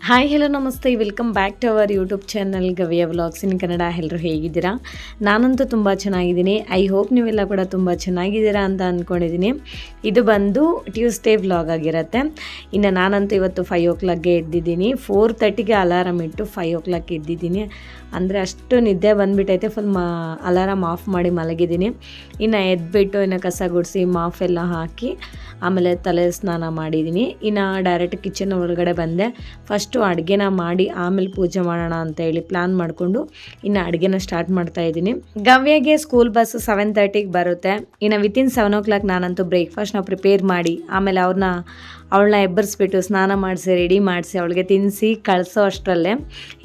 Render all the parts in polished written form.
Hi hello ನಮಸ್ತೆ, welcome back to our YouTube channel ಗವಿಯ vlogs in Kannada. ಎಲ್ಲರೂ ಹೇಗಿದ್ದೀರಾ? ನಾನಂತೂ ತುಂಬ ಚೆನ್ನಾಗಿದ್ದೀನಿ. ಐ ಹೋಪ್ ನೀವೆಲ್ಲ ಕೂಡ ತುಂಬ ಚೆನ್ನಾಗಿದ್ದೀರಾ ಅಂತ ಅಂದ್ಕೊಂಡಿದ್ದೀನಿ. ಇದು ಬಂದು ಟ್ಯೂಸ್ಡೇ ವ್ಲಾಗ್ ಆಗಿರುತ್ತೆ. ಇನ್ನು ನಾನಂತೂ ಇವತ್ತು 5 o'clockಗೆ ಎದ್ದಿದ್ದೀನಿ. 4:30ಗೆ ಅಲಾರಾಮ್ ಇಟ್ಟು 5 o'clock ಎದ್ದಿದ್ದೀನಿ. ಅಂದರೆ ಅಷ್ಟು ನಿದ್ದೆ ಬಂದುಬಿಟ್ಟೈತೆ. ಫುಲ್ ಅಲಾರಾಮ್ ಆಫ್ ಮಾಡಿ ಮಲಗಿದ್ದೀನಿ. ಇನ್ನು ಎದ್ಬಿಟ್ಟು ಇನ್ನು ಕಸ ಗುಡಿಸಿ ಮಾಫ್ ಎಲ್ಲ ಹಾಕಿ ಆಮೇಲೆ ತಲೆ ಸ್ನಾನ ಮಾಡಿದ್ದೀನಿ. ಇನ್ನು ಡೈರೆಕ್ಟ್ ಕಿಚನ್ ಒಳಗಡೆ ಬಂದೆ. ಫಸ್ಟು ಅಡುಗೆನ ಮಾಡಿ ಆಮೇಲೆ ಪೂಜೆ ಮಾಡೋಣ ಅಂತ ಹೇಳಿ ಪ್ಲ್ಯಾನ್ ಮಾಡಿಕೊಂಡು ಇನ್ನು ಅಡುಗೆನ ಸ್ಟಾರ್ಟ್ ಮಾಡ್ತಾಯಿದ್ದೀನಿ. ಗವ್ಯಗೆ ಸ್ಕೂಲ್ ಬಸ್ 7:30ಗೆ ಬರುತ್ತೆ. ಇನ್ನು ವಿತಿನ್ 7 o'clock ನಾನಂತೂ ಬ್ರೇಕ್ಫಾಸ್ಟ್ನ ಪ್ರಿಪೇರ್ ಮಾಡಿ ಆಮೇಲೆ ಅವಳನ್ನ ಎಬ್ಬರಿಸ್ಬಿಟ್ಟು ಸ್ನಾನ ಮಾಡಿಸಿ ರೆಡಿ ಮಾಡಿಸಿ ಅವಳಿಗೆ ತಿನ್ನಿಸಿ ಕಳಿಸೋ ಅಷ್ಟರಲ್ಲೇ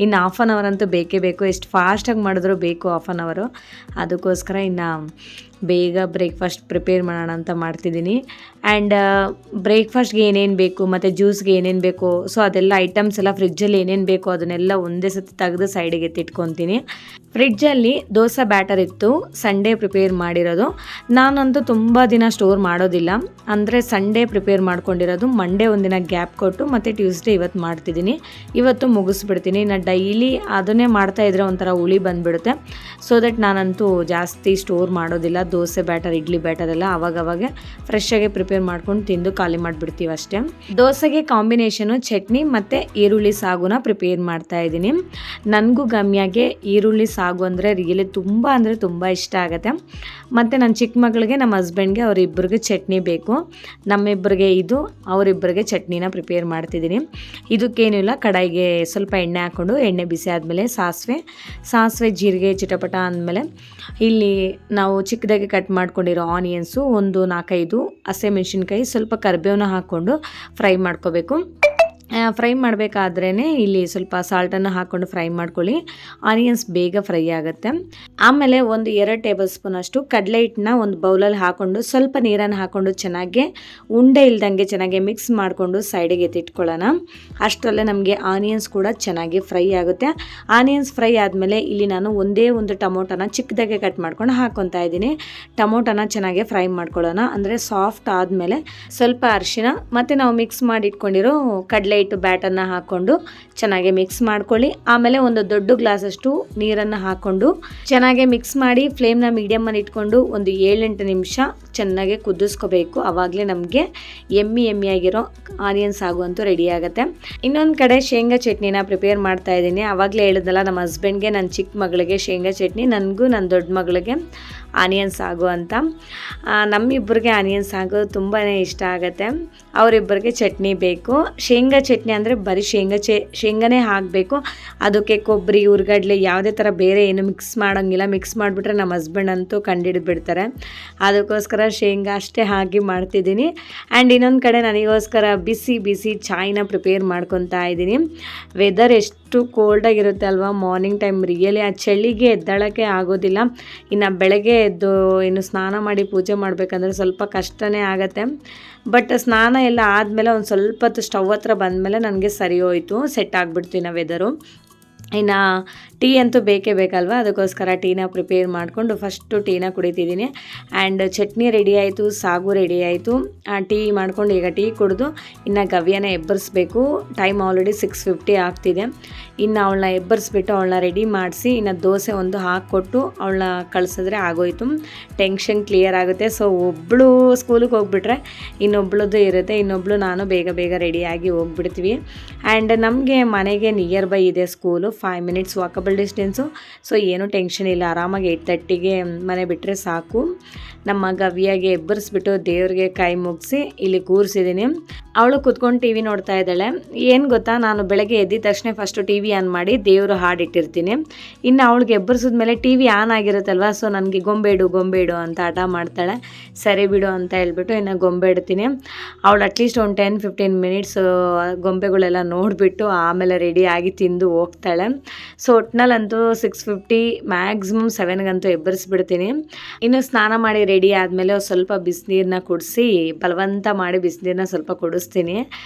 ಇನ್ನು ಹಾಫ್ ಆನ್ ಅವರ್ ಅಂತೂ ಬೇಕೇ ಬೇಕು. ಎಷ್ಟು ಫಾಸ್ಟಾಗಿ ಮಾಡಿದ್ರೂ ಬೇಕು ಹಾಫ್ ಆನ್ ಅವರು. ಅದಕ್ಕೋಸ್ಕರ ಇನ್ನು ಬೇಗ ಬ್ರೇಕ್ಫಾಸ್ಟ್ ಪ್ರಿಪೇರ್ ಮಾಡೋಣ ಅಂತ ಮಾಡ್ತಿದ್ದೀನಿ. ಆ್ಯಂಡ್ ಬ್ರೇಕ್ಫಾಸ್ಟ್ಗೆ ಏನೇನು ಬೇಕು ಮತ್ತು ಜ್ಯೂಸ್ಗೆ ಏನೇನು ಬೇಕು, ಸೊ ಅದೆಲ್ಲ ಐಟಮ್ಸ್ ಎಲ್ಲ ಫ್ರಿಜ್ಜಲ್ಲಿ ಏನೇನು ಬೇಕು ಅದನ್ನೆಲ್ಲ ಒಂದೇ ಸತಿ ತೆಗೆದು ಸೈಡಿಗೆ ಎತ್ತಿಟ್ಕೊತೀನಿ. ಫ್ರಿಡ್ಜಲ್ಲಿ ದೋಸೆ ಬ್ಯಾಟರ್ ಇತ್ತು, ಸಂಡೇ ಪ್ರಿಪೇರ್ ಮಾಡಿರೋದು. ನಾನಂತೂ ತುಂಬ ದಿನ ಸ್ಟೋರ್ ಮಾಡೋದಿಲ್ಲ, ಅಂದರೆ ಸಂಡೇ ಪ್ರಿಪೇರ್ ಮಾಡ್ಕೊಂಡಿರೋದು. ಮಂಡೇ ಒಂದಿನ ಗ್ಯಾಪ್ ಕೊಟ್ಟು ಮತ್ತು ಟ್ಯೂಸ್ಡೇ ಇವತ್ತು ಮಾಡ್ತಿದ್ದೀನಿ. ಇವತ್ತು ಮುಗಿಸ್ಬಿಡ್ತೀನಿ. ನಾನು ಡೈಲಿ ಅದನ್ನೇ ಮಾಡ್ತಾಯಿದ್ರೆ ಒಂಥರ ಹುಳಿ ಬಂದುಬಿಡುತ್ತೆ. ಸೊ ದಟ್ ನಾನಂತೂ ಜಾಸ್ತಿ ಸ್ಟೋರ್ ಮಾಡೋದಿಲ್ಲ. ದೋಸೆ ಬ್ಯಾಟರ್, ಇಡ್ಲಿ ಬ್ಯಾಟರ್ ಎಲ್ಲ ಅವಾಗವಾಗ ಫ್ರೆಶ್ಶಾಗಿ ಪ್ರಿಪೇರ್ ಮಾಡ್ಕೊಂಡು ತಿಂದು ಖಾಲಿ ಮಾಡಿಬಿಡ್ತೀವಿ ಅಷ್ಟೇ. ದೋಸೆಗೆ ಕಾಂಬಿನೇಷನು ಚಟ್ನಿ ಮತ್ತು ಈರುಳ್ಳಿ ಸಾಗುನ ಪ್ರಿಪೇರ್ ಮಾಡ್ತಾಯಿದ್ದೀನಿ. ನನಗೂ ಗಮ್ಯಾಗೆ ಈರುಳ್ಳಿ ಸಾಗು ಅಂದರೆ ರಿಯಲಿ ತುಂಬ ಇಷ್ಟ ಆಗುತ್ತೆ. ಮತ್ತು ನನ್ನ ಚಿಕ್ಕ ಮಗಳಿಗೆ, ನಮ್ಮ ಹಸ್ಬೆಂಡ್ಗೆ, ಅವರಿಬ್ಬರಿಗೆ ಚಟ್ನಿ ಬೇಕು. ನಮ್ಮಿಬ್ಬರಿಗೆ ಇದು, ಅವರಿಬ್ಬರಿಗೆ ಚಟ್ನಿನ ಪ್ರಿಪೇರ್ ಮಾಡ್ತಿದ್ದೀನಿ. ಇದಕ್ಕೇನಿಲ್ಲ, ಕಡಾಯಿಗೆ ಸ್ವಲ್ಪ ಎಣ್ಣೆ ಹಾಕ್ಕೊಂಡು ಎಣ್ಣೆ ಬಿಸಿ ಆದಮೇಲೆ ಸಾಸಿವೆ ಜೀರಿಗೆ ಚಿಟಪಟ ಅಂದಮೇಲೆ ಇಲ್ಲಿ ನಾವು ಚಿಕ್ಕದಾಗಿ ಕಟ್ ಮಾಡ್ಕೊಂಡಿರೋ ಆನಿಯನ್ಸು, ಒಂದು 4-5 ಹಸಿಮೆಣ್ಸಿನ್ಕಾಯಿ, ಸ್ವಲ್ಪ ಕರಿಬೇವನ್ನ ಹಾಕ್ಕೊಂಡು ಫ್ರೈ ಮಾಡ್ಕೋಬೇಕು. ಫ್ರೈ ಮಾಡಬೇಕಾದ್ರೇ ಇಲ್ಲಿ ಸ್ವಲ್ಪ ಸಾಲ್ಟನ್ನು ಹಾಕ್ಕೊಂಡು ಫ್ರೈ ಮಾಡ್ಕೊಳ್ಳಿ. ಆನಿಯನ್ಸ್ ಬೇಗ ಫ್ರೈ ಆಗುತ್ತೆ. ಆಮೇಲೆ ಒಂದು 2 ಟೇಬಲ್ ಸ್ಪೂನ್ ಅಷ್ಟು ಕಡಲೆ ಹಿಟ್ಟನ್ನ ಒಂದು ಬೌಲಲ್ಲಿ ಹಾಕ್ಕೊಂಡು ಸ್ವಲ್ಪ ನೀರನ್ನು ಹಾಕ್ಕೊಂಡು ಚೆನ್ನಾಗಿ ಉಂಡೆ ಇಲ್ದಂಗೆ ಚೆನ್ನಾಗಿ ಮಿಕ್ಸ್ ಮಾಡಿಕೊಂಡು ಸೈಡಿಗೆ ಎತ್ತಿಟ್ಕೊಳ್ಳೋಣ. ಅಷ್ಟರಲ್ಲೇ ನಮಗೆ ಆನಿಯನ್ಸ್ ಕೂಡ ಚೆನ್ನಾಗಿ ಫ್ರೈ ಆಗುತ್ತೆ. ಆನಿಯನ್ಸ್ ಫ್ರೈ ಆದಮೇಲೆ ಇಲ್ಲಿ ನಾನು ಒಂದೇ ಒಂದು ಟೊಮೊಟೊನ ಚಿಕ್ಕದಾಗೆ ಕಟ್ ಮಾಡ್ಕೊಂಡು ಹಾಕ್ಕೊತಾ ಇದ್ದೀನಿ. ಟೊಮೊಟೊನ ಚೆನ್ನಾಗಿ ಫ್ರೈ ಮಾಡ್ಕೊಳ್ಳೋಣ. ಅಂದರೆ ಸಾಫ್ಟ್ ಆದಮೇಲೆ ಸ್ವಲ್ಪ ಅರಿಶಿನ ಮತ್ತು ನಾವು ಮಿಕ್ಸ್ ಮಾಡಿ ಇಟ್ಕೊಂಡಿರೋ ಕಡಲೆ ಹಿಟ್ಟು ಬ್ಯಾಟನ್ನು ಹಾಕ್ಕೊಂಡು ಚೆನ್ನಾಗಿ ಮಿಕ್ಸ್ ಮಾಡ್ಕೊಳ್ಳಿ. ಆಮೇಲೆ ಒಂದು ದೊಡ್ಡ ಗ್ಲಾಸಷ್ಟು ನೀರನ್ನು ಹಾಕ್ಕೊಂಡು ಚೆನ್ನಾಗಿ ಮಿಕ್ಸ್ ಮಾಡಿ ಫ್ಲೇಮ್ನ ಮೀಡಿಯಮಲ್ಲಿ ಇಟ್ಕೊಂಡು ಒಂದು 7-8 ನಿಮಿಷ ಚೆನ್ನಾಗಿ ಕುದಿಸ್ಕೋಬೇಕು. ಆವಾಗಲೇ ನಮಗೆ ಎಮ್ಮಿಯಾಗಿರೋ ಆನಿಯನ್ಸ್ ಆಗುವಂತೂ ರೆಡಿ ಆಗುತ್ತೆ. ಇನ್ನೊಂದು ಕಡೆ ಶೇಂಗಾ ಚಟ್ನಿನ ಪ್ರಿಪೇರ್ ಮಾಡ್ತಾ ಇದ್ದೀನಿ. ಆವಾಗಲೇ ಹೇಳಿದ್ನಲ್ಲ, ನಮ್ಮ ಹಸ್ಬೆಂಡ್ಗೆ, ನನ್ನ ಚಿಕ್ಕ ಮಗಳಿಗೆ ಶೇಂಗಾ ಚಟ್ನಿ, ನನಗೂ ನನ್ನ ದೊಡ್ಡ ಮಗಳಿಗೆ ಆನಿಯನ್ಸ್ ಆಗು ಅಂತ. ನಮ್ಮಿಬ್ಬರಿಗೆ ಆನಿಯನ್ಸ್ ಆಗು ತುಂಬಾ ಇಷ್ಟ ಆಗುತ್ತೆ. ಅವರಿಬ್ಬರಿಗೆ ಚಟ್ನಿ ಬೇಕು. ಶೇಂಗಾ ಚಟ್ನಿ ಅಂದರೆ ಬರೀ ಶೇಂಗಾನೇ ಹಾಕಬೇಕು. ಅದಕ್ಕೆ ಕೊಬ್ಬರಿ, ಹುರ್ಗಡ್ಲೆ ಯಾವುದೇ ಥರ ಬೇರೆ ಏನು ಮಿಕ್ಸ್ ಮಾಡೋಂಗಿಲ್ಲ. ಮಿಕ್ಸ್ ಮಾಡಿಬಿಟ್ರೆ ನಮ್ಮ ಹಸ್ಬೆಂಡ್ ಅಂತೂ ಕಂಡಿಡ್ಬಿಡ್ತಾರೆ. ಅದಕ್ಕೋಸ್ಕರ ಶೇಂಗಾ ಅಷ್ಟೇ ಹಾಕಿ ಮಾಡ್ತಿದ್ದೀನಿ. ಆ್ಯಂಡ್ ಇನ್ನೊಂದು ಕಡೆ ನನಗೋಸ್ಕರ ಬಿಸಿ ಚಾಯ್ನ ಪ್ರಿಪೇರ್ ಮಾಡ್ಕೊತಾ ಇದ್ದೀನಿ. ವೆದರ್ ಎಷ್ಟು ಕೋಲ್ಡಾಗಿರುತ್ತೆ ಅಲ್ವಾ ಮಾರ್ನಿಂಗ್ ಟೈಮ್. ರಿಯಲಿ ಆ ಚಳಿಗೆ ಎದ್ದಳಕ್ಕೆ ಆಗೋದಿಲ್ಲ. ಇನ್ನು ಬೆಳಗ್ಗೆ ಎದ್ದು ಇನ್ನು ಸ್ನಾನ ಮಾಡಿ ಪೂಜೆ ಮಾಡಬೇಕಂದ್ರೆ ಸ್ವಲ್ಪ ಕಷ್ಟನೇ ಆಗುತ್ತೆ. ಬಟ್ ಸ್ನಾನ ಎಲ್ಲ ಆದಮೇಲೆ ಒಂದು ಸ್ವಲ್ಪ ಹೊತ್ತು ಸ್ಟವ್ ಹತ್ರ ಬಂದಮೇಲೆ ನನಗೆ ಸರಿ ಹೋಯಿತು, ಸೆಟ್ ಆಗಿಬಿಡ್ತು ಇನ್ನು ವೆದರು. ಇನ್ನು ಟೀ ಅಂತೂ ಬೇಕೇ ಬೇಕಲ್ವ, ಅದಕ್ಕೋಸ್ಕರ ಟೀನ ಪ್ರಿಪೇರ್ ಮಾಡಿಕೊಂಡು ಫಸ್ಟು ಟೀನ ಕುಡಿತಿದ್ದೀನಿ. ಆ್ಯಂಡ್ ಚಟ್ನಿ ರೆಡಿ ಆಯಿತು, ಸಾಗು ರೆಡಿ ಆಯಿತು. ಟೀ ಮಾಡ್ಕೊಂಡು ಈಗ ಟೀ ಕುಡಿದು ಇನ್ನು ಗವ್ಯನ ಎಬ್ಬರಿಸ್ಬೇಕು. ಟೈಮ್ ಆಲ್ರೆಡಿ 6:50 ಆಗ್ತಿದೆ. ಇನ್ನು ಅವಳನ್ನ ಎಬ್ಬರಿಸ್ಬಿಟ್ಟು ಅವಳನ್ನ ರೆಡಿ ಮಾಡಿಸಿ ಇನ್ನು ದೋಸೆ ಒಂದು ಹಾಕ್ಕೊಟ್ಟು ಅವಳನ್ನ ಕಳಿಸಿದ್ರೆ ಆಗೋಯ್ತು. ಟೆನ್ಷನ್ ಕ್ಲಿಯರ್ ಆಗುತ್ತೆ. ಸೊ ಒಬ್ಬಳು ಸ್ಕೂಲಿಗೆ ಹೋಗ್ಬಿಟ್ರೆ ಇನ್ನೊಬ್ಳದ್ದು ಇರುತ್ತೆ, ಇನ್ನೊಬ್ಳು ನಾನು ಬೇಗ ರೆಡಿಯಾಗಿ ಹೋಗ್ಬಿಡ್ತೀವಿ. ಆ್ಯಂಡ್ ನಮಗೆ ಮನೆಗೆ ನಿಯರ್ ಬೈ ಇದೆ school, 5 minutes walkable distance. So ಏನೂ ಟೆನ್ಷನ್ ಇಲ್ಲ, ಆರಾಮಾಗಿ 8:30ಗೆ ಮನೆ ಬಿಟ್ಟರೆ ಸಾಕು. ನಮ್ಮ ಗವ್ಯಾಗೆ ಎಬ್ಬರಿಸ್ಬಿಟ್ಟು ದೇವ್ರಿಗೆ ಕೈ ಮುಗಿಸಿ ಇಲ್ಲಿ ಕೂರಿಸಿದ್ದೀನಿ. ಅವಳು ಕೂತ್ಕೊಂಡು ಟಿ ವಿ ನೋಡ್ತಾ ಇದ್ದಾಳೆ. ಏನು ಗೊತ್ತಾ, ನಾನು ಬೆಳಗ್ಗೆ ಎದ್ದಿದ ತಕ್ಷಣ ಫಸ್ಟು ಟಿ ವಿ ಆನ್ ಮಾಡಿ ದೇವರು ಹಾಡಿಟ್ಟಿರ್ತೀನಿ. ಇನ್ನು ಅವಳಿಗೆ ಎಬ್ಬರಿಸಿದ್ಮೇಲೆ ಟಿ ವಿ ಆನ್ ಆಗಿರುತ್ತಲ್ವ, ಸೊ ನನಗೆ ಗೊಂಬೆ ಇಡು ಅಂತ ಹಠ ಮಾಡ್ತಾಳೆ. ಸರಿ ಬಿಡು ಅಂತ ಹೇಳ್ಬಿಟ್ಟು ಇನ್ನು ಗೊಂಬೆ ಇಡ್ತೀನಿ. ಅವಳು ಅಟ್ಲೀಸ್ಟ್ ಒಂದು 10-15 minutes ಗೊಂಬೆಗಳೆಲ್ಲ ನೋಡಿಬಿಟ್ಟು ಆಮೇಲೆ ರೆಡಿಯಾಗಿ ತಿಂದು ಹೋಗ್ತಾಳೆ. ಸೊ ಒಟ್ಟಿನಲ್ಲಂತೂ 6:50 ಮ್ಯಾಕ್ಸಿಮಮ್ 7ಗಂತೂ ಎಬ್ಬರಿಸ್ಬಿಡ್ತೀನಿ. ಇನ್ನು ಸ್ನಾನ ಮಾಡಿ ರೆಡಿ ಆದಮೇಲೆ ಸ್ವಲ್ಪ ಬಿಸಿನೀರನ್ನ ಕುಡಿಸಿ ಬಲವಂತ ಮಾಡಿ ಬಿಸಿನೀರನ್ನ ಸ್ವಲ್ಪ ಕುಡಿಸ್ತೀನಿ.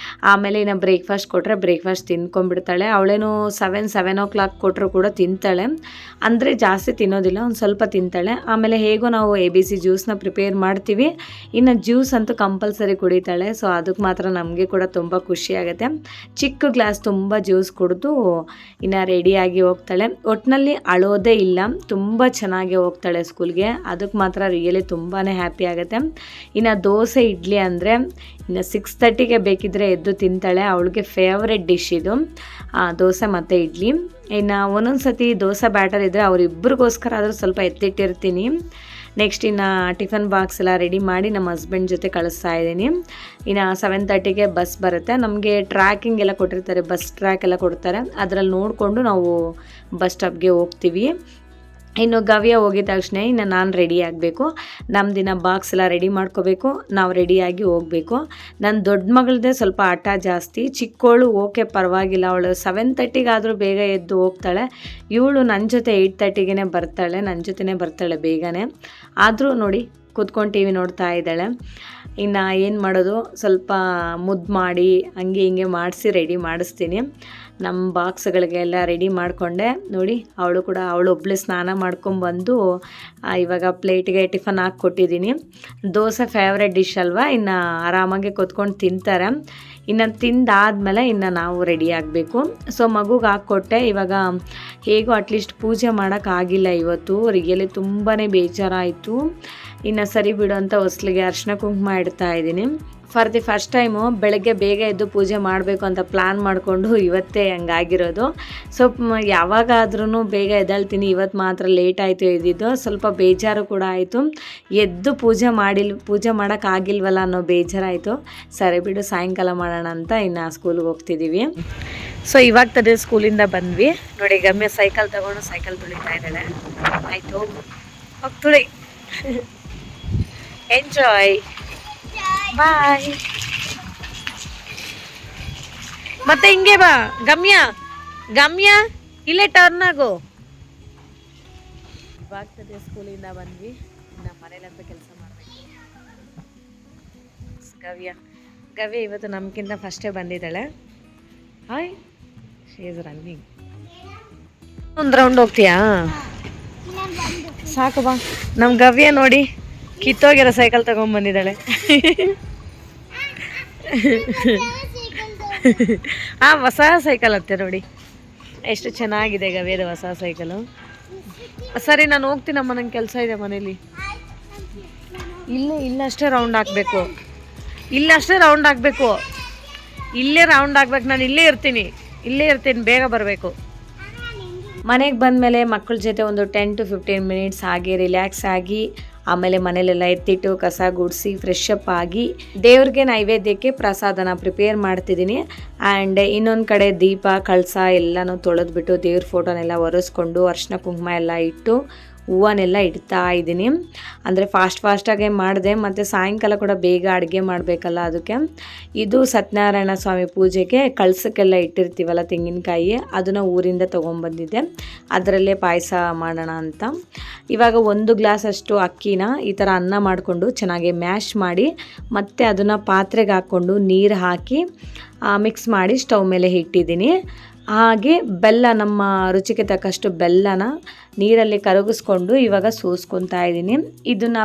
ಆಮೇಲೆ ಇನ್ನು ಬ್ರೇಕ್ಫಾಸ್ಟ್ ಕೊಟ್ಟರೆ ಬ್ರೇಕ್ಫಾಸ್ಟ್ ತಿಂದ್ಕೊಂಡ್ಬಿಡ್ತಾಳೆ. ಅವಳೇನು 7 o'clock ಕೊಟ್ಟರು ಕೂಡ ತಿಂತಾಳೆ. ಅಂದರೆ ಜಾಸ್ತಿ ತಿನ್ನೋದಿಲ್ಲ, ಒಂದು ಸ್ವಲ್ಪ ತಿಂತಾಳೆ. ಆಮೇಲೆ ಹೇಗೋ ನಾವು ABC ಜ್ಯೂಸನ್ನ ಪ್ರಿಪೇರ್ ಮಾಡ್ತೀವಿ. ಇನ್ನು ಜ್ಯೂಸ್ ಅಂತೂ ಕಂಪಲ್ಸರಿ ಕುಡಿತಾಳೆ. ಸೊ ಅದಕ್ಕೆ ಮಾತ್ರ ನಮಗೆ ಕೂಡ ತುಂಬ ಖುಷಿಯಾಗುತ್ತೆ. ಚಿಕ್ಕ ಗ್ಲಾಸ್ ತುಂಬ ಜ್ಯೂಸ್ ಕುಡಿದು ಇನ್ನು ರೆಡಿಯಾಗಿ ಹೋಗ್ತಾಳೆ. ಒಟ್ಟಿನಲ್ಲಿ ಅಳೋದೇ ಇಲ್ಲ, ತುಂಬ ಚೆನ್ನಾಗಿ ಹೋಗ್ತಾಳೆ ಸ್ಕೂಲ್ಗೆ. ಅದಕ್ಕೆ ಮಾತ್ರ ರಿಯಲಿ ತುಂಬಾ ಹ್ಯಾಪಿ ಆಗುತ್ತೆ. ಇನ್ನು ದೋಸೆ ಇಡ್ಲಿ ಅಂದರೆ ಇನ್ನು 6:30ಗೆ ಬೇಕಿದ್ದರೆ ಎದ್ದು ತಿಂತಾಳೆ. ಅವಳಿಗೆ ಫೇವ್ರೆಟ್ ಡಿಶ್ ಇದು, ದೋಸೆ ಮತ್ತು ಇಡ್ಲಿ. ಇನ್ನು ಒಂದೊಂದು ಸತಿ ದೋಸೆ ಬ್ಯಾಟರ್ ಇದ್ದರೆ ಅವರಿಬ್ಬರಿಗೋಸ್ಕರ ಆದರೂ ಸ್ವಲ್ಪ ಎತ್ತಿಟ್ಟಿರ್ತೀನಿ. ನೆಕ್ಸ್ಟ್ ಇನ್ನು ಟಿಫನ್ ಬಾಕ್ಸ್ ಎಲ್ಲ ರೆಡಿ ಮಾಡಿ ನಮ್ಮ ಹಸ್ಬೆಂಡ್ ಜೊತೆ ಕಳಿಸ್ತಾ ಇದ್ದೀನಿ. ಇನ್ನು 7:30ಗೆ ಬಸ್ ಬರುತ್ತೆ. ನಮಗೆ ಟ್ರ್ಯಾಕಿಂಗ್ ಎಲ್ಲ ಕೊಟ್ಟಿರ್ತಾರೆ, ಬಸ್ ಟ್ರ್ಯಾಕ್ ಎಲ್ಲ ಕೊಡ್ತಾರೆ. ಅದರಲ್ಲಿ ನೋಡಿಕೊಂಡು ನಾವು ಬಸ್ ಸ್ಟಾಪ್ಗೆ ಹೋಗ್ತೀವಿ. ಇನ್ನು ಗವ್ಯ ಹೋಗಿದ ತಕ್ಷಣ ಇನ್ನು ನಾನು ರೆಡಿ ಆಗಬೇಕು. ನಮ್ಮದಿನ ಬಾಕ್ಸ್ ಎಲ್ಲ ರೆಡಿ ಮಾಡ್ಕೋಬೇಕು, ನಾವು ರೆಡಿಯಾಗಿ ಹೋಗಬೇಕು. ನನ್ನ ದೊಡ್ಡ ಮಗಳದ್ದೇ ಸ್ವಲ್ಪ ಆಟ ಜಾಸ್ತಿ, ಚಿಕ್ಕವಳು ಓಕೆ ಪರವಾಗಿಲ್ಲ, ಅವಳು 7:30ಗಾದರೂ ಬೇಗ ಎದ್ದು ಹೋಗ್ತಾಳೆ. ಇವಳು ನನ್ನ ಜೊತೆ 8:30ಗೆ ಬರ್ತಾಳೆ, ನನ್ನ ಜೊತೆನೇ ಬರ್ತಾಳೆ ಬೇಗನೆ. ಆದರೂ ನೋಡಿ ಕೂತ್ಕೊಂಡು TV ನೋಡ್ತಾ ಇದ್ದಾಳೆ. ಇನ್ನು ಏನು ಮಾಡೋದು, ಸ್ವಲ್ಪ ಮುದ್ದು ಮಾಡಿ ಹಂಗೆ ಹಿಂಗೆ ಮಾಡಿಸಿ ರೆಡಿ ಮಾಡಿಸ್ತೀನಿ. ನಮ್ಮ ಬಾಕ್ಸ್ಗಳಿಗೆಲ್ಲ ರೆಡಿ ಮಾಡಿಕೊಂಡೆ. ನೋಡಿ ಅವಳು ಒಬ್ಬಳೇ ಸ್ನಾನ ಮಾಡ್ಕೊಂಬಂದು ಇವಾಗ ಪ್ಲೇಟ್ಗೆ ಟಿಫನ್ ಹಾಕಿ ಕೊಟ್ಟಿದ್ದೀನಿ. ದೋಸೆ ಫೇವ್ರೆಟ್ ಡಿಶ್ ಅಲ್ವಾ, ಇನ್ನು ಆರಾಮಾಗಿ ಕೂತ್ಕೊಂಡು ತಿಂತಾರೆ. ಇನ್ನು ತಿಂದಾದಮೇಲೆ ಇನ್ನು ನಾವು ರೆಡಿ ಆಗಬೇಕು. ಸೊ ಮಗುಗೆ ಹಾಕ್ಕೊಟ್ಟೆ. ಇವಾಗ ಹೇಗೋ ಅಟ್ಲೀಸ್ಟ್ ಪೂಜೆ ಮಾಡೋಕ್ಕಾಗಿಲ್ಲ ಇವತ್ತು, ರಿಯಲಿ ತುಂಬಾ ಬೇಜಾರಾಯಿತು. ಇನ್ನು ಸರಿ ಬಿಡು ಅಂತ ಹೊಸ್ಲಿಗೆ ಅರಿಶಿನ ಕುಂಕುಮ ಇಡ್ತಾ ಇದ್ದೀನಿ. ಫಾರ್ ದಿ ಫಸ್ಟ್ ಟೈಮು ಬೆಳಗ್ಗೆ ಬೇಗ ಎದ್ದು ಪೂಜೆ ಮಾಡಬೇಕು ಅಂತ ಪ್ಲ್ಯಾನ್ ಮಾಡಿಕೊಂಡು ಇವತ್ತೇ ಹಂಗಾಗಿರೋದು. ಸೊ ಯಾವಾಗಾದ್ರೂ ಬೇಗ ಎದ್ದೇಳ್ತೀನಿ, ಇವತ್ತು ಮಾತ್ರ ಲೇಟ್ ಆಯಿತು ಎದ್ದಿದ್ದು. ಸ್ವಲ್ಪ ಬೇಜಾರು ಕೂಡ ಆಯಿತು, ಎದ್ದು ಪೂಜೆ ಮಾಡೋಕ್ಕಾಗಿಲ್ವಲ್ಲ ಅನ್ನೋ ಬೇಜಾರಾಯಿತು. ಸರಿ ಬಿಡು ಸಾಯಂಕಾಲ ಮಾಡೋಣ ಅಂತ ಇನ್ನು ಸ್ಕೂಲ್ಗೆ ಹೋಗ್ತಿದ್ದೀವಿ. ಸೊ ಇವಾಗ ತದೇ ಸ್ಕೂಲಿಂದ ಬಂದ್ವಿ. ನೋಡಿ ಗಮ್ಯ ಸೈಕಲ್ ತಗೊಂಡು ಸೈಕಲ್ ತುಳಿತಾ ಇದ್ದಾಳೆ. ಆಯಿತು ಹೋಗಿ ತುಳಿ, ಎಂಜಾಯ್, ಬಾಯ್. ಮತ್ತೆ ಹಿಂಗೆ ಬಾ ಗಮ್ಯ ಇಲ್ಲೇ ಟರ್ನ್ ಆಗು. ಇವಾಗ್ತದೆ ಸ್ಕೂಲಿಂದ ಬಂದ್ವಿ. ಇನ್ನು ಮನೇಲಂತ ಕೆಲಸ ಮಾಡಬೇಕು. ಗವ್ಯ ಇವತ್ತು ನಮ್ಗಿಂತ ಫಸ್ಟೇ ಬಂದಿದ್ದಾಳೆ. Hi, she is running. ಒಂದು ರೌಂಡ್ ಹೋಗ್ತೀಯಾ? ಸಾಕು ಬಾ. ನಮ್ಮ ಗವ್ಯ ನೋಡಿ ಕಿತ್ತೋಗಿರೋ ಸೈಕಲ್ ತಗೊಂಡ್ಬಂದಿದ್ದಾಳೆ. ಹೊಸ ಸೈಕಲ್ ಅಂತೆ ನೋಡಿ, ಎಷ್ಟು ಚೆನ್ನಾಗಿದೆ ಗವ್ಯದ ಹೊಸ ಸೈಕಲು. ಸರಿ ನಾನು ಹೋಗ್ತೀನಮ್ಮ, ನಂಗೆ ಕೆಲಸ ಇದೆ ಮನೇಲಿ. ಇಲ್ಲಷ್ಟೇ ರೌಂಡ್ ಹಾಕಬೇಕು, ಇಲ್ಲೇ ರೌಂಡ್ ಹಾಕ್ಬೇಕು. ನಾನು ಇಲ್ಲೇ ಇರ್ತೀನಿ, ಬೇಗ ಬರಬೇಕು. ಮನೆಗೆ ಬಂದಮೇಲೆ ಮಕ್ಕಳ ಜೊತೆ ಒಂದು 10 to 15 ಮಿನಿಟ್ಸ್ ಆಗಿ ರಿಲ್ಯಾಕ್ಸ್ ಆಗಿ ಆಮೇಲೆ ಮನೇಲೆಲ್ಲ ಎತ್ತಿಟ್ಟು ಕಸ ಗುಡಿಸಿ ಫ್ರೆಶ್ ಅಪ್ ಆಗಿ ದೇವ್ರಿಗೆ ನೈವೇದ್ಯಕ್ಕೆ ಪ್ರಸಾದನ ಪ್ರಿಪೇರ್ ಮಾಡ್ತಿದ್ದೀನಿ. ಆ್ಯಂಡ್ ಇನ್ನೊಂದು ಕಡೆ ದೀಪ ಕಳಸ ಎಲ್ಲನೂ ತೊಳೆದ್ಬಿಟ್ಟು ದೇವ್ರ ಫೋಟೋನೆಲ್ಲ ಒರೆಸ್ಕೊಂಡು ಅರ್ಶಿನ ಕುಂಕುಮ ಎಲ್ಲ ಇಟ್ಟು ಹೂವನ್ನೆಲ್ಲ ಇಡ್ತಾ ಇದ್ದೀನಿ. ಅಂದರೆ ಫಾಸ್ಟಾಗೆ ಮಾಡಿದೆ, ಮತ್ತು ಸಾಯಂಕಾಲ ಕೂಡ ಬೇಗ ಅಡುಗೆ ಮಾಡಬೇಕಲ್ಲ, ಅದಕ್ಕೆ. ಇದು ಸತ್ಯನಾರಾಯಣ ಸ್ವಾಮಿ ಪೂಜೆಗೆ ಕಳಸಕ್ಕೆಲ್ಲ ಇಟ್ಟಿರ್ತೀವಲ್ಲ ತೆಂಗಿನಕಾಯಿ, ಅದನ್ನು ಊರಿಂದ ತೊಗೊಂಬಂದಿದ್ದೆ. ಅದರಲ್ಲೇ ಪಾಯಸ ಮಾಡೋಣ ಅಂತ. ಇವಾಗ 1 ಗ್ಲಾಸ್ ಅಷ್ಟು ಅಕ್ಕಿನ ಈ ಥರ ಅನ್ನ ಮಾಡಿಕೊಂಡು ಚೆನ್ನಾಗಿ ಮ್ಯಾಶ್ ಮಾಡಿ ಮತ್ತು ಅದನ್ನು ಪಾತ್ರೆಗೆ ಹಾಕ್ಕೊಂಡು ನೀರು ಹಾಕಿ ಮಿಕ್ಸ್ ಮಾಡಿ ಸ್ಟವ್ ಮೇಲೆ ಇಟ್ಟಿದ್ದೀನಿ. ಹಾಗೆ ಬೆಲ್ಲ, ನಮ್ಮ ರುಚಿಗೆ ತಕ್ಕಷ್ಟು ಬೆಲ್ಲನ ನೀರಲ್ಲಿ ಕರಗಿಸ್ಕೊಂಡು ಇವಾಗ ಸೋಸ್ಕೊತಾ ಇದ್ದೀನಿ. ಇದನ್ನು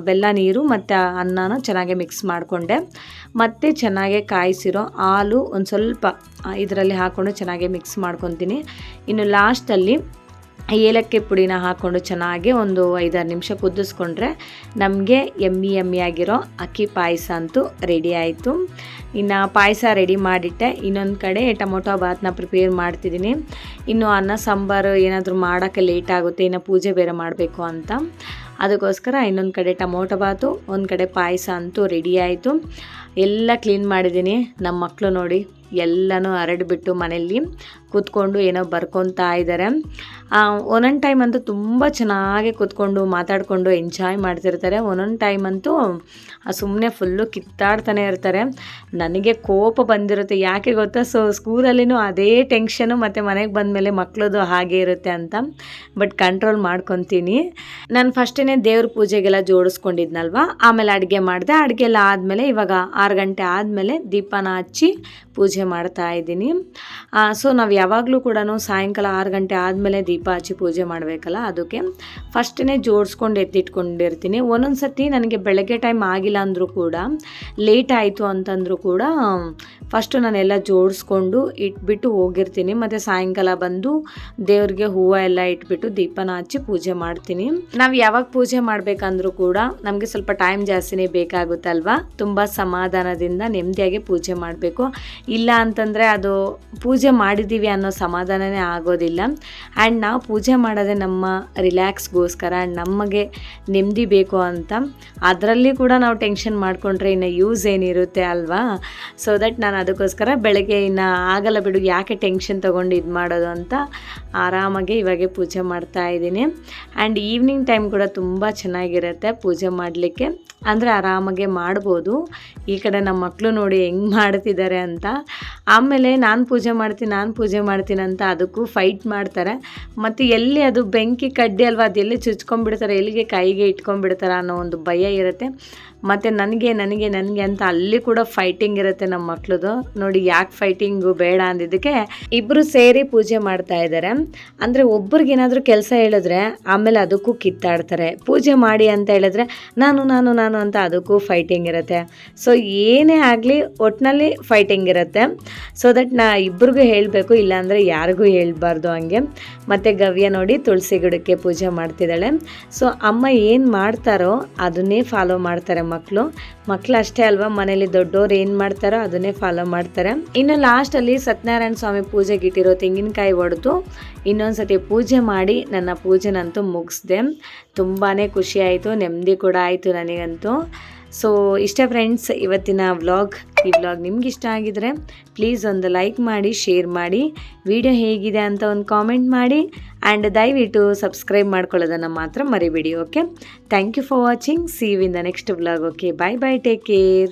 ಬೆಲ್ಲ ನೀರು ಮತ್ತು ಅನ್ನನ ಚೆನ್ನಾಗಿ ಮಿಕ್ಸ್ ಮಾಡಿಕೊಂಡೆ. ಮತ್ತು ಚೆನ್ನಾಗಿ ಕಾಯಿಸಿರೋ ಹಾಲು ಒಂದು ಸ್ವಲ್ಪ ಇದರಲ್ಲಿ ಹಾಕ್ಕೊಂಡು ಚೆನ್ನಾಗಿ ಮಿಕ್ಸ್ ಮಾಡ್ಕೊತೀನಿ. ಇನ್ನು ಲಾಸ್ಟಲ್ಲಿ ಏಲಕ್ಕಿ ಪುಡಿನ ಹಾಕ್ಕೊಂಡು ಚೆನ್ನಾಗಿ ಒಂದು 5-6 ನಿಮಿಷ ಕುದಿಸ್ಕೊಂಡ್ರೆ ನಮಗೆ ಎಮ್ಮಿ ಆಗಿರೋ ಅಕ್ಕಿ ಪಾಯಸ ಅಂತೂ ರೆಡಿ ಆಯಿತು. ಇನ್ನು ಪಾಯಸ ರೆಡಿ ಮಾಡಿಟ್ಟೆ. ಇನ್ನೊಂದು ಕಡೆ ಟೊಮೊಟೊ ಬಾತನ್ನ ಪ್ರಿಪೇರ್ ಮಾಡ್ತಿದ್ದೀನಿ. ಇನ್ನು ಅನ್ನ ಸಾಂಬಾರು ಏನಾದರೂ ಮಾಡೋಕ್ಕೆ ಲೇಟ್ ಆಗುತ್ತೆ, ಇನ್ನು ಪೂಜೆ ಬೇರೆ ಮಾಡಬೇಕು ಅಂತ. ಅದಕ್ಕೋಸ್ಕರ ಇನ್ನೊಂದು ಕಡೆ ಟೊಮೊಟೊ ಬಾತು, ಒಂದು ಕಡೆ ಪಾಯಸ ಅಂತೂ ರೆಡಿ ಆಯಿತು. ಎಲ್ಲ ಕ್ಲೀನ್ ಮಾಡಿದ್ದೀನಿ. ನಮ್ಮ ಮಕ್ಕಳು ನೋಡಿ ಎಲ್ಲನೂ ಹರಡಿಬಿಟ್ಟು ಮನೆಯಲ್ಲಿ ಕೂತ್ಕೊಂಡು ಏನೋ ಬರ್ಕೊತಾ ಇದ್ದಾರೆ. ಒಂದೊಂದು ಟೈಮ್ ಅಂತೂ ತುಂಬ ಚೆನ್ನಾಗಿ ಕೂತ್ಕೊಂಡು ಮಾತಾಡಿಕೊಂಡು ಎಂಜಾಯ್ ಮಾಡ್ತಿರ್ತಾರೆ. ಒಂದೊಂದು ಟೈಮ್ ಅಂತೂ ಸುಮ್ಮನೆ ಫುಲ್ಲು ಕಿತ್ತಾಡ್ತಾನೆ ಇರ್ತಾರೆ. ನನಗೆ ಕೋಪ ಬಂದಿರುತ್ತೆ, ಯಾಕೆ ಗೊತ್ತಾ? ಸೊ ಸ್ಕೂಲಲ್ಲಿನೂ ಅದೇ ಟೆನ್ಷನು, ಮತ್ತು ಮನೆಗೆ ಬಂದಮೇಲೆ ಮಕ್ಕಳದು ಹಾಗೆ ಇರುತ್ತೆ ಅಂತ. ಬಟ್ ಕಂಟ್ರೋಲ್ ಮಾಡ್ಕೊತೀನಿ. ನಾನು ಫಸ್ಟೇ ದೇವ್ರ ಪೂಜೆಗೆಲ್ಲ ಜೋಡಿಸ್ಕೊಂಡಿದ್ನಲ್ವ, ಆಮೇಲೆ ಅಡುಗೆ ಮಾಡಿದೆ. ಅಡುಗೆ ಎಲ್ಲ ಆದಮೇಲೆ ಇವಾಗ 6 ಗಂಟೆ ಆದಮೇಲೆ ದೀಪನ ಹಚ್ಚಿ ಪೂಜೆ ಮಾಡ್ತಾ ಇದ್ದೀನಿ. ಸೊ ನಾವು ಯಾವಾಗಲೂ ಕೂಡ ಸಾಯಂಕಾಲ 6 ಗಂಟೆ ಆದಮೇಲೆ ದೀಪ ಹಚ್ಚಿ ಪೂಜೆ ಮಾಡಬೇಕಲ್ಲ, ಅದಕ್ಕೆ ಫಸ್ಟೇ ಜೋಡಿಸ್ಕೊಂಡು ಎತ್ತಿಟ್ಕೊಂಡಿರ್ತೀನಿ. ಒಂದೊಂದು ಸರ್ತಿ ನನಗೆ ಬೆಳಗ್ಗೆ ಟೈಮ್ ಆಗಿಲ್ಲ ಅಂದರೂ ಕೂಡ, ಲೇಟ್ ಆಯಿತು ಅಂತಂದರೂ ಕೂಡ ಫಸ್ಟು ನಾನೆಲ್ಲ ಜೋಡಿಸ್ಕೊಂಡು ಇಟ್ಬಿಟ್ಟು ಹೋಗಿರ್ತೀನಿ. ಮತ್ತು ಸಾಯಂಕಾಲ ಬಂದು ದೇವ್ರಿಗೆ ಹೂವು ಎಲ್ಲ ಇಟ್ಬಿಟ್ಟು ದೀಪನ ಹಚ್ಚಿ ಪೂಜೆ ಮಾಡ್ತೀನಿ. ನಾವು ಯಾವಾಗ ಪೂಜೆ ಮಾಡಬೇಕಂದ್ರೂ ಕೂಡ ನಮಗೆ ಸ್ವಲ್ಪ ಟೈಮ್ ಜಾಸ್ತಿನೇ ಬೇಕಾಗುತ್ತಲ್ವಾ, ತುಂಬ ಸಮಾಧಾನದಿಂದ ನೆಮ್ಮದಿಯಾಗಿ ಪೂಜೆ ಮಾಡಬೇಕು. ಇಲ್ಲ ಅಂತಂದರೆ ಅದು ಪೂಜೆ ಮಾಡಿದ್ದೀವಿ ಅನ್ನೋ ಸಮಾಧಾನನೇ ಆಗೋದಿಲ್ಲ. ಆ್ಯಂಡ್ ನಾವು ಪೂಜೆ ಮಾಡೋದೇ ನಮ್ಮ ರಿಲ್ಯಾಕ್ಸ್ಗೋಸ್ಕರ, ನಮಗೆ ನೆಮ್ಮದಿ ಬೇಕು ಅಂತ. ಅದರಲ್ಲಿ ಕೂಡ ನಾವು ಟೆನ್ಷನ್ ಮಾಡಿಕೊಂಡ್ರೆ ಇನ್ನು ಯೂಸ್ ಏನಿರುತ್ತೆ ಅಲ್ವಾ. ಸೊ ದಟ್ ನಾನು ಅದಕ್ಕೋಸ್ಕರ ಬೆಳಗ್ಗೆ ಇನ್ನು ಆಗಲ್ಲ ಬಿಡು, ಯಾಕೆ ಟೆನ್ಷನ್ ತೊಗೊಂಡು ಇದು ಮಾಡೋದು ಅಂತ ಆರಾಮಾಗಿ ಇವಾಗೆ ಪೂಜೆ ಮಾಡ್ತಾ ಇದ್ದೀನಿ. ಆ್ಯಂಡ್ ಈವ್ನಿಂಗ್ ಟೈಮ್ ಕೂಡ ತುಂಬ ಚೆನ್ನಾಗಿರುತ್ತೆ ಪೂಜೆ ಮಾಡಲಿಕ್ಕೆ, ಅಂದರೆ ಆರಾಮಾಗೆ ಮಾಡ್ಬೋದು. ಈ ಕಡೆ ನಮ್ಮ ಮಕ್ಕಳು ನೋಡಿ ಹೆಂಗೆ ಮಾಡ್ತಿದ್ದಾರೆ ಅಂತ. ಆಮೇಲೆ ನಾನು ಪೂಜೆ ಮಾಡ್ತೀನಿ ಅಂತ ಅದಕ್ಕೂ ಫೈಟ್ ಮಾಡ್ತಾರೆ. ಮತ್ತು ಎಲ್ಲಿ ಅದು ಬೆಂಕಿ ಕಡ್ಡಿ ಅಲ್ವಾ, ಅದು ಎಲ್ಲಿ ಚುಚ್ಕೊಂಡ್ಬಿಡ್ತಾರೆ, ಎಲ್ಲಿಗೆ ಕೈಗೆ ಇಟ್ಕೊಂಡ್ಬಿಡ್ತಾರೆ ಅನ್ನೋ ಒಂದು ಭಯ ಇರುತ್ತೆ. ಮತ್ತು ನನಗೆ ಅಂತ ಅಲ್ಲಿ ಕೂಡ ಫೈಟಿಂಗ್ ಇರುತ್ತೆ ನಮ್ಮ ಮಕ್ಳದು. ನೋಡಿ ಯಾಕೆ ಫೈಟಿಂಗು ಬೇಡ ಅಂದಿದ್ದಕ್ಕೆ ಇಬ್ಬರು ಸೇರಿ ಪೂಜೆ ಮಾಡ್ತಾ ಇದ್ದಾರೆ. ಅಂದರೆ ಒಬ್ರಿಗೇನಾದರೂ ಕೆಲಸ ಹೇಳಿದ್ರೆ ಆಮೇಲೆ ಅದಕ್ಕೂ ಕಿತ್ತಾಡ್ತಾರೆ. ಪೂಜೆ ಮಾಡಿ ಅಂತ ಹೇಳಿದ್ರೆ ನಾನು ಅಂತ ಅದಕ್ಕೂ ಫೈಟಿಂಗ್ ಇರುತ್ತೆ. ಸೊ ಏನೇ ಆಗಲಿ ಒಟ್ಟಿನಲ್ಲಿ ಫೈಟಿಂಗ್ ಇರುತ್ತೆ. ಸೊ ದಟ್ ಇಬ್ಬರಿಗೂ ಹೇಳಬೇಕು, ಇಲ್ಲಾಂದರೆ ಯಾರಿಗೂ ಹೇಳ್ಬಾರ್ದು ಹಂಗೆ. ಮತ್ತು ಗವ್ಯ ನೋಡಿ ತುಳಸಿ ಗಿಡಕ್ಕೆ ಪೂಜೆ ಮಾಡ್ತಿದ್ದಾಳೆ. ಸೊ ಅಮ್ಮ ಏನು ಮಾಡ್ತಾರೋ ಅದನ್ನೇ ಫಾಲೋ ಮಾಡ್ತಾರೆ ಮಕ್ಕಳು ಅಷ್ಟೇ ಅಲ್ವಾ, ಮನೇಲಿ ದೊಡ್ಡೋರು ಏನು ಮಾಡ್ತಾರೋ ಅದನ್ನೇ ಫಾಲೋ ಮಾಡ್ತಾರೆ. ಇನ್ನು ಲಾಸ್ಟಲ್ಲಿ ಸತ್ಯನಾರಾಯಣ ಸ್ವಾಮಿ ಪೂಜೆಗೆ ಇಟ್ಟಿರೋ ತೆಂಗಿನಕಾಯಿ ಒಡೆದು ಇನ್ನೊಂದು ಸತಿ ಪೂಜೆ ಮಾಡಿ ನನ್ನ ಪೂಜೆನಂತೂ ಮುಗಿಸ್ದೆ. ತುಂಬಾ ಖುಷಿ ಆಯಿತು, ನೆಮ್ಮದಿ ಕೂಡ ಆಯಿತು ನನಗಂತೂ. ಸೊ ಇಷ್ಟೇ ಫ್ರೆಂಡ್ಸ್ ಇವತ್ತಿನ ವ್ಲಾಗ್. ಈ ವ್ಲಾಗ್ ನಿಮ್ಗೆ ಇಷ್ಟ ಆಗಿದರೆ ಪ್ಲೀಸ್ ಒಂದು ಲೈಕ್ ಮಾಡಿ, ಶೇರ್ ಮಾಡಿ, ವಿಡಿಯೋ ಹೇಗಿದೆ ಅಂತ ಒಂದು ಕಾಮೆಂಟ್ ಮಾಡಿ. ಆ್ಯಂಡ್ ದಯವಿಟ್ಟು ಸಬ್ಸ್ಕ್ರೈಬ್ ಮಾಡ್ಕೊಳ್ಳೋದನ್ನು ಮಾತ್ರ ಮರಿಬೇಡಿ. Okay, thank you for watching. See you in the next vlog. Okay, bye bye, take care.